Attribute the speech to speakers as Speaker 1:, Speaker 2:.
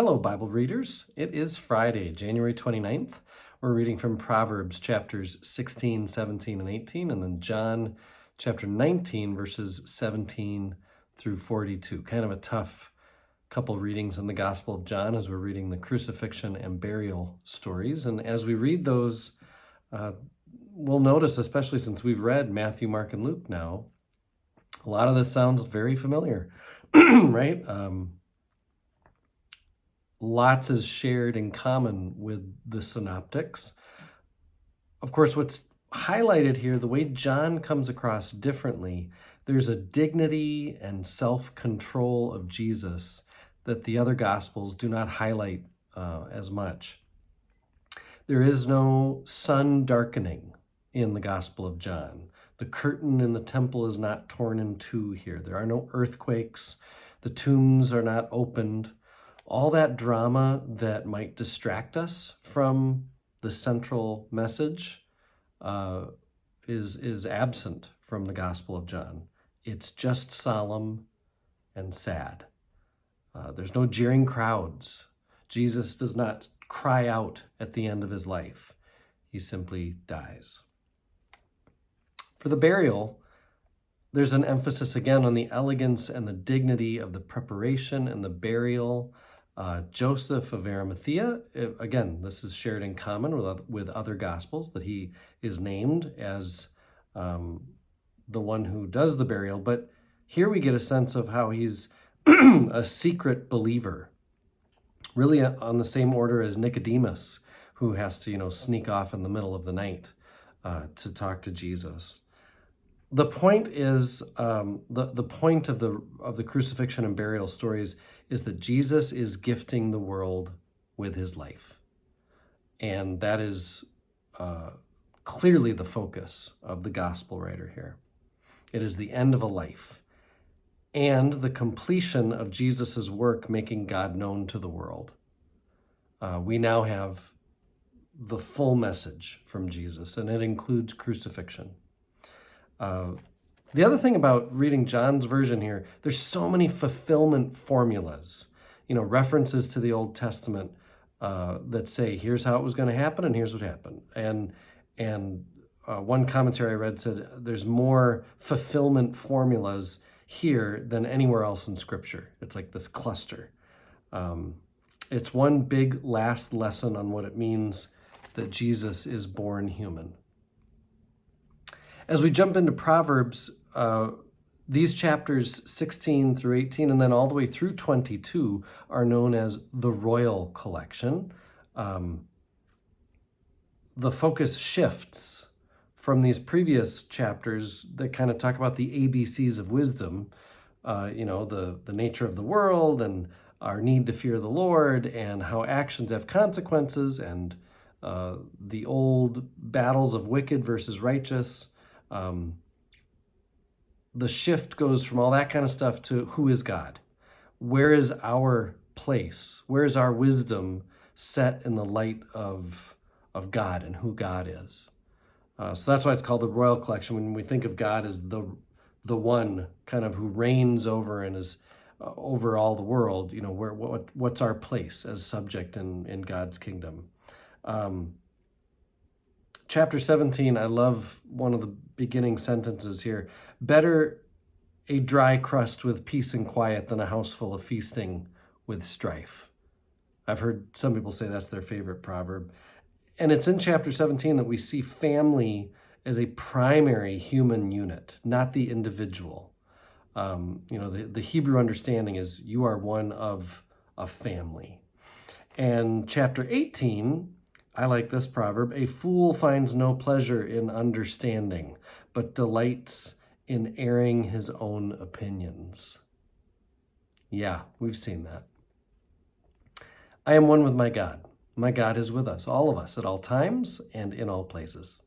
Speaker 1: Hello, Bible readers. It is Friday, January 29th. We're reading from Proverbs chapters 16, 17, and 18, and then John chapter 19, verses 17 through 42. Kind of a tough couple readings in the Gospel of John as we're reading the crucifixion and burial stories. And as we read those, we'll notice, especially since we've read Matthew, Mark, and Luke now, a lot of this sounds very familiar, right? Lots is shared in common with the synoptics. Of course, what's highlighted here, the way John comes across differently, there's a dignity and self-control of Jesus that the other Gospels do not highlight as much. There is no sun darkening in the Gospel of John. The curtain in the temple is not torn in two here. There are no earthquakes. The tombs are not opened. All that drama that might distract us from the central message is absent from the Gospel of John. It's just solemn and sad. There's no jeering crowds. Jesus does not cry out at the end of his life. He simply dies. For the burial, there's an emphasis again on the elegance and the dignity of the preparation and the burial. Joseph of Arimathea, again, this is shared in common with other Gospels, that he is named as the one who does the burial. But here we get a sense of how he's a secret believer, really on the same order as Nicodemus, who has to, sneak off in the middle of the night to talk to Jesus. The point is, the point of the crucifixion and burial stories is that Jesus is gifting the world with his life. And that is clearly the focus of the gospel writer here. It is the end of a life and the completion of Jesus's work making God known to the world. We now have the full message from Jesus, and it includes crucifixion. The other thing about reading John's version here, there's so many fulfillment formulas, references to the Old Testament that say, here's how it was going to happen and here's what happened. And one commentary I read said there's more fulfillment formulas here than anywhere else in Scripture. It's like this cluster. It's one big last lesson on what it means that Jesus is born human. As we jump into Proverbs, these chapters 16 through 18 and then all the way through 22 are known as the Royal Collection. The focus shifts from these previous chapters that kind of talk about the ABCs of wisdom, the nature of the world and our need to fear the Lord and how actions have consequences and the old battles of wicked versus righteous. The shift goes from all that kind of stuff to who is God? Where is our place? Where is our wisdom set in the light of God and who God is? So that's why it's called the Royal Collection. When we think of God as the one kind of who reigns over and is over all the world, what's our place as subject in God's kingdom? Chapter 17, I love one of the beginning sentences here. Better a dry crust with peace and quiet than a house full of feasting with strife. I've heard some people say that's their favorite proverb. And it's in chapter 17 that we see family as a primary human unit, not the individual. The Hebrew understanding is you are one of a family. And chapter 18, I like this proverb, a fool finds no pleasure in understanding, but delights in airing his own opinions. Yeah, we've seen that. I am one with my God. My God is with us, all of us, at all times and in all places.